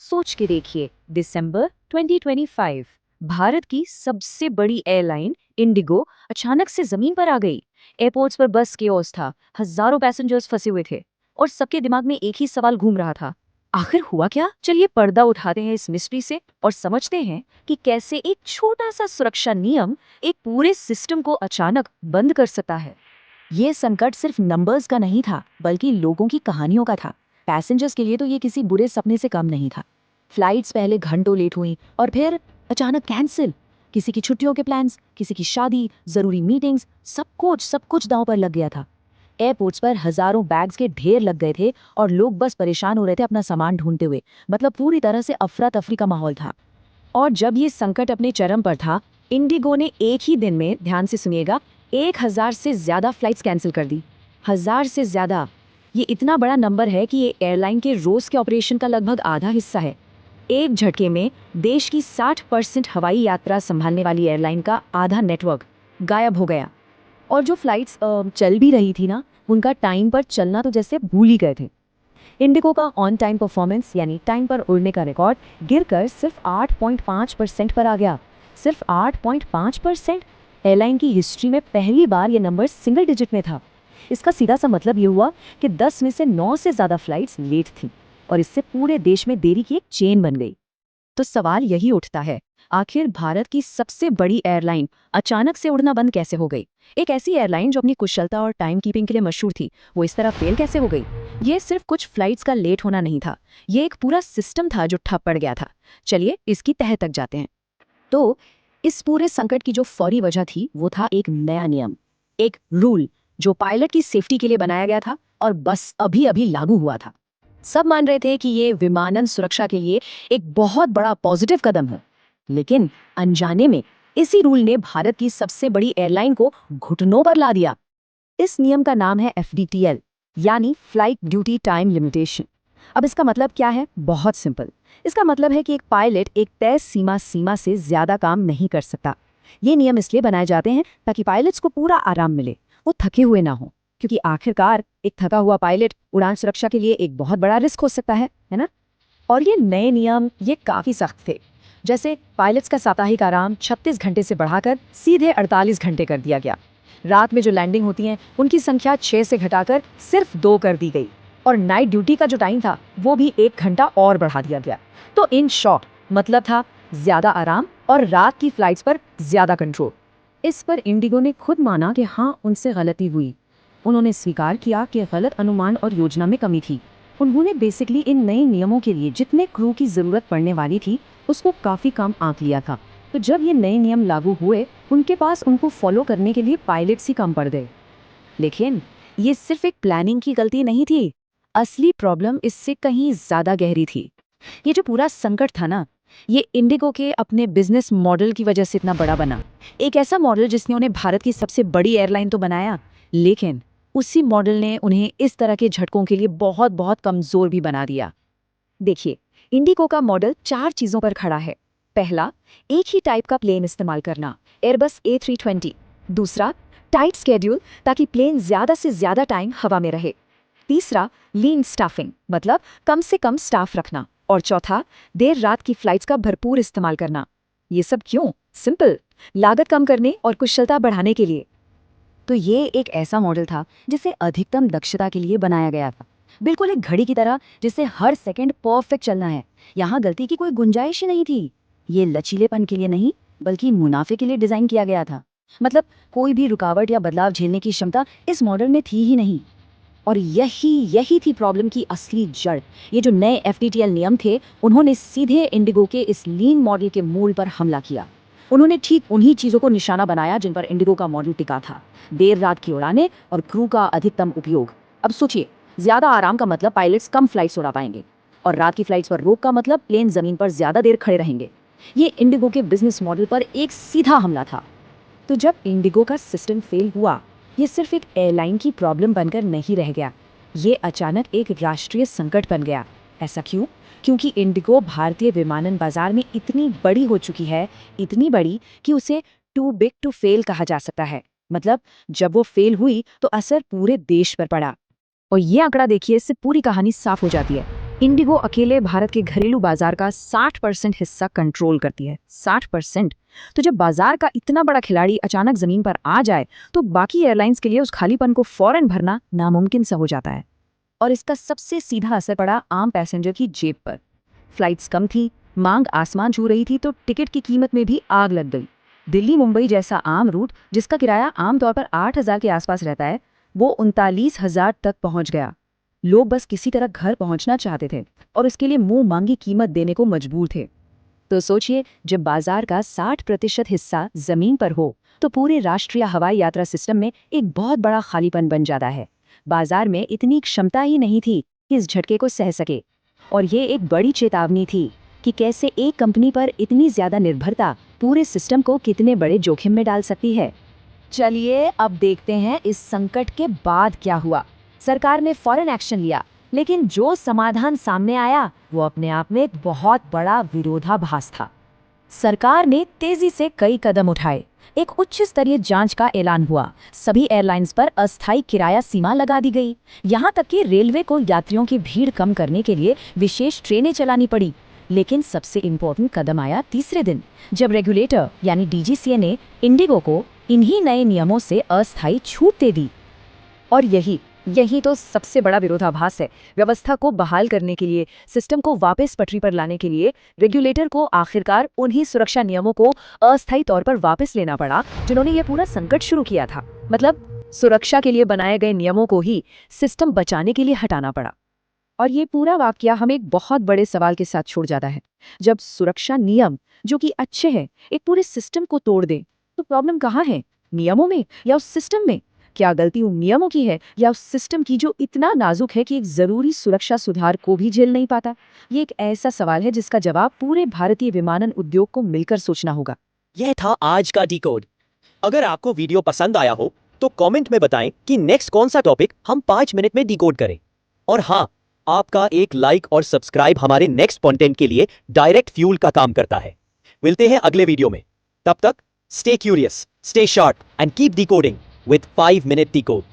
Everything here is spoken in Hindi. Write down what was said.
सोच के देखिए, दिसंबर 2025 भारत की सबसे बड़ी एयरलाइन इंडिगो अचानक से जमीन पर आ गई। एयरपोर्ट्स पर बस केओस था, हजारों पैसेंजर्स फंसे हुए थे और सबके दिमाग में एक ही सवाल घूम रहा था, आखिर हुआ क्या। चलिए पर्दा उठाते हैं इस मिस्ट्री से और समझते हैं कि कैसे एक छोटा सा सुरक्षा नियम एक पूरे सिस्टम को अचानक बंद कर सकता है। ये संकट सिर्फ नंबर्स का नहीं था, बल्कि लोगों की कहानियों का था। पैसेंजर्स के लिए तो ये किसी बुरे सपने से कम नहीं था। फ्लाइट्स पहले घंटों लेट हुई और फिर अचानक कैंसिल। किसी की छुट्टियों के प्लान्स, किसी की शादी, जरूरी मीटिंग्स, सब कुछ दांव पर लग गया था। एयरपोर्ट्स पर हजारों बैग्स के ढेर लग गए थे और लोग बस परेशान हो रहे थे अपना सामान ढूंढते हुए। मतलब पूरी तरह से अफरा तफरी का माहौल था। और जब ये संकट अपने चरम पर था, इंडिगो ने एक ही दिन में, ध्यान से सुनिएगा, 1000 से ज्यादा फ्लाइट्स कैंसिल कर दी। 1000 से ज्यादा, ये इतना बड़ा नंबर है कि ये एयरलाइन के रोज के ऑपरेशन का लगभग आधा हिस्सा है। एक झटके में देश की 60% हवाई यात्रा संभालने वाली एयरलाइन का आधा नेटवर्क गायब हो गया। और जो फ्लाइट्स चल भी रही थी ना, उनका टाइम पर चलना तो जैसे भूल ही गए थे। इंडिगो का ऑन टाइम परफॉर्मेंस यानी टाइम पर उड़ने का रिकॉर्ड गिरकर सिर्फ 8.5% पर आ गया। सिर्फ 8.5%। एयरलाइन की हिस्ट्री में पहली बार ये नंबर सिंगल डिजिट में था। इसका सीधा सा मतलब ये हुआ कि 10 में से 9 से ज़्यादा फ्लाइट्स लेट थीं और इससे पूरे देश में देरी की एक चेन बन गई। तो सवाल यही उठता है, आखिर भारत की सबसे बड़ी एयरलाइन अचानक से उड़ना बंद कैसे हो गई। एक ऐसी एयरलाइन जो अपनी कुशलता और टाइम कीपिंग के लिए मशहूर थी, वो इस तरह फेल कैसे हो गई। ये सिर्फ कुछ फ्लाइट्स का लेट होना नहीं था, ये एक पूरा सिस्टम था जो ठप पड़ गया था। चलिए इसकी तह तक जाते हैं। तो इस पूरे संकट की जो फौरी वजह थी वो था एक नया नियम, एक रूल जो पायलट की सेफ्टी के लिए बनाया गया था और बस अभी अभी लागू हुआ था। सब मान रहे थे कि ये विमानन सुरक्षा के लिए एक बहुत बड़ा पॉजिटिव कदम है, लेकिन अनजाने में इसी रूल ने भारत की सबसे बड़ी एयरलाइन को घुटनों पर ला दिया। इस नियम का नाम है FDTL, यानी फ्लाइट ड्यूटी टाइम लिमिटेशन। अब इसका मतलब क्या है? बहुत सिंपल। इसका मतलब है कि एक पायलट एक तय सीमा से ज्यादा काम नहीं कर सकता। ये नियम इसलिए बनाए जाते हैं ताकि पायलट्स को पूरा आराम मिले, वो थके हुए ना हो, क्योंकि आखिरकार एक थका हुआ पायलट उड़ान सुरक्षा के लिए एक बहुत बड़ा रिस्क हो सकता है ना। और ये नए नियम ये काफी सख्त थे। जैसे पायलट्स का साप्ताहिक आराम 36 घंटे से बढ़ाकर सीधे 48 घंटे कर दिया गया। रात में जो लैंडिंग होती हैं उनकी संख्या 6 से घटाकर सिर्फ 2 कर दी गई और नाइट ड्यूटी का जो टाइम था वो भी 1 घंटा और बढ़ा दिया गया। तो इन शॉर्ट मतलब था ज्यादा आराम और रात की फ्लाइट्स पर ज्यादा कंट्रोल। इस पर इंडिगो ने खुद माना कि हाँ, उनसे गलती हुई। उन्होंने स्वीकार किया कि गलत अनुमान और योजना में कमी थी। उन्होंने बेसिकली इन नए नियमों के लिए जितने क्रू की जरूरत पड़ने वाली थी उसको काफी कम आंक लिया था। तो जब ये नए नियम लागू हुए, उनके पास उनको फॉलो करने के लिए पायलट्स ही कम पड़ गए। लेकिन ये सिर्फ एक प्लानिंग की गलती नहीं थी, असली प्रॉब्लम इससे कहीं ज्यादा गहरी थी। ये जो पूरा संकट था ना, ये इंडिगो के अपने बिजनेस मॉडल की वजह से इतना बड़ा बना। एक ऐसा मॉडल जिसने उन्हें भारत की सबसे बड़ी एयरलाइन तो बनाया, लेकिन उसी मॉडल ने उन्हें इस तरह के झटकों के लिए बहुत बहुत कमजोर भी बना दिया। देखिए, इंडिगो का मॉडल 4 चीजों पर खड़ा है। पहला, एक ही टाइप का प्लेन इस्तेमाल करना, एयरबस A320। दूसरा, टाइट स्केड्यूल ताकि प्लेन ज्यादा से ज्यादा टाइम हवा में रहे। तीसरा, लीन स्टाफिंग मतलब कम से कम स्टाफ रखना। और चौथा, देर रात की फ्लाइट्स का भरपूर इस्तेमाल करना। ये सब क्यों? सिंपल, लागत कम करने और कुशलता बढ़ाने के लिए। तो ये एक ऐसा मॉडल था जिसे अधिकतम दक्षता के लिए बनाया गया था, बिल्कुल एक घड़ी की तरह जिसे हर सेकंड परफेक्ट चलना है। यहाँ गलती की कोई गुंजाइश ही नहीं थी। ये लचीलेपन के लिए नहीं, बल्कि मुनाफे के लिए डिजाइन किया गया था। मतलब कोई भी रुकावट या बदलाव झेलने की क्षमता इस मॉडल में थी ही नहीं। और यही यही थी प्रॉब्लम की असली जड़। ये जो नए FDTL नियम थे, उन्होंने सीधे इंडिगो के इस लीन मॉडल के मूल पर हमला किया। उन्होंने ठीक उन्हीं चीजों को निशाना बनाया जिन पर इंडिगो का मॉडल टिका था, देर रात की उड़ानें और क्रू का अधिकतम उपयोग। अब सोचिए, ज्यादा आराम का मतलब पायलट्स कम फ्लाइट्स उड़ा पाएंगे और रात की फ्लाइट्स पर रोक का मतलब प्लेन जमीन पर ज्यादा देर खड़े रहेंगे। ये इंडिगो के बिजनेस मॉडल पर एक सीधा हमला था। तो जब इंडिगो का सिस्टम फेल हुआ, ये सिर्फ एक एयरलाइन की प्रॉब्लम बनकर नहीं रह गया, ये अचानक एक राष्ट्रीय संकट बन गया। ऐसा क्यों? क्योंकि इंडिगो भारतीय विमानन बाजार में इतनी बड़ी हो चुकी है, इतनी बड़ी कि उसे टू बिग टू फेल कहा जा सकता है। मतलब जब वो फेल हुई तो असर पूरे देश पर पड़ा। और ये आंकड़ा देखिए, इससे पूरी कहानी साफ हो जाती है। इंडिगो अकेले भारत के घरेलू बाजार का 60% हिस्सा कंट्रोल करती है। 60%। तो जब बाजार का इतना बड़ा खिलाड़ी अचानक जमीन पर आ जाए तो बाकी एयरलाइंस के लिए उस खालीपन को फौरन भरना नामुमकिन सा हो जाता है। और इसका सबसे सीधा असर पड़ा आम पैसेंजर की जेब पर। फ्लाइट्स कम थी, मांग आसमान छू रही थी, तो टिकट की कीमत में भी आग लग गई। दिल्ली मुंबई जैसा आम रूट जिसका किराया आमतौर पर 8,000 के आसपास रहता है, वो 39,000 तक पहुंच गया। लोग बस किसी तरह घर पहुंचना चाहते थे और इसके लिए मुंह मांगी कीमत देने को मजबूर थे। तो सोचिए, जब बाजार का 60% हिस्सा जमीन पर हो तो पूरे राष्ट्रीय हवाई यात्रा सिस्टम में एक बहुत बड़ा खालीपन बन जाता है। बाजार में इतनी क्षमता ही नहीं थी कि इस झटके को सह सके। और ये एक बड़ी चेतावनी थी कि कैसे एक कंपनी पर इतनी ज्यादा निर्भरता पूरे सिस्टम को कितने बड़े जोखिम में डाल सकती है। चलिए अब देखते हैं इस संकट के बाद क्या हुआ। सरकार ने फौरन एक्शन लिया, लेकिन जो समाधान सामने आया वो अपने आप में एक बहुत बड़ा विरोधाभास था। सरकार ने तेजी से कई कदम उठाए। एक उच्च स्तरीय जांच का ऐलान हुआ, सभी एयरलाइंस पर अस्थायी किराया सीमा लगा दी गई। यहाँ तक कि रेलवे को यात्रियों की भीड़ कम करने के लिए विशेष ट्रेनें चलानी पड़ी। लेकिन सबसे इम्पोर्टेंट कदम आया तीसरे दिन, जब रेगुलेटर यानी डीजीसीए ने इंडिगो को इन्हीं नए नियमों से अस्थायी छूट दे दी। और यही तो सबसे बड़ा विरोधाभास है। व्यवस्था को बहाल करने के लिए, सिस्टम को वापस पटरी पर लाने के लिए रेगुलेटर को आखिरकार उन्हीं सुरक्षा नियमों को अस्थायी तौर पर वापस लेना पड़ा जिन्होंने ये पूरा संकट शुरू किया था। मतलब सुरक्षा के लिए बनाए गए नियमों को ही सिस्टम बचाने के लिए हटाना पड़ा। और ये पूरा वाकया हमें एक बहुत बड़े सवाल के साथ छोड़ जाता है। जब सुरक्षा नियम जो कि अच्छे हैं एक पूरे सिस्टम को तोड़ दे, तो प्रॉब्लम कहाँ है? नियमों में या उस सिस्टम में? क्या गलती उन नियमों की है या उस सिस्टम की जो इतना नाजुक है कि एक जरूरी सुरक्षा सुधार को भी झेल नहीं पाता? ये एक ऐसा सवाल है जिसका जवाब पूरे भारतीय विमानन उद्योग को मिलकर सोचना होगा। यह था आज का डिकोड। अगर आपको वीडियो पसंद आया हो तो कमेंट में बताएं कि नेक्स्ट कौन सा टॉपिक हम 5 मिनट में डिकोड करें। और हाँ, आपका एक लाइक और सब्सक्राइब हमारे नेक्स्ट कंटेंट के लिए डायरेक्ट फ्यूल का काम करता है। मिलते हैं अगले वीडियो में। तब तक stay curious, stay sharp and keep decoding with 5 minute decode.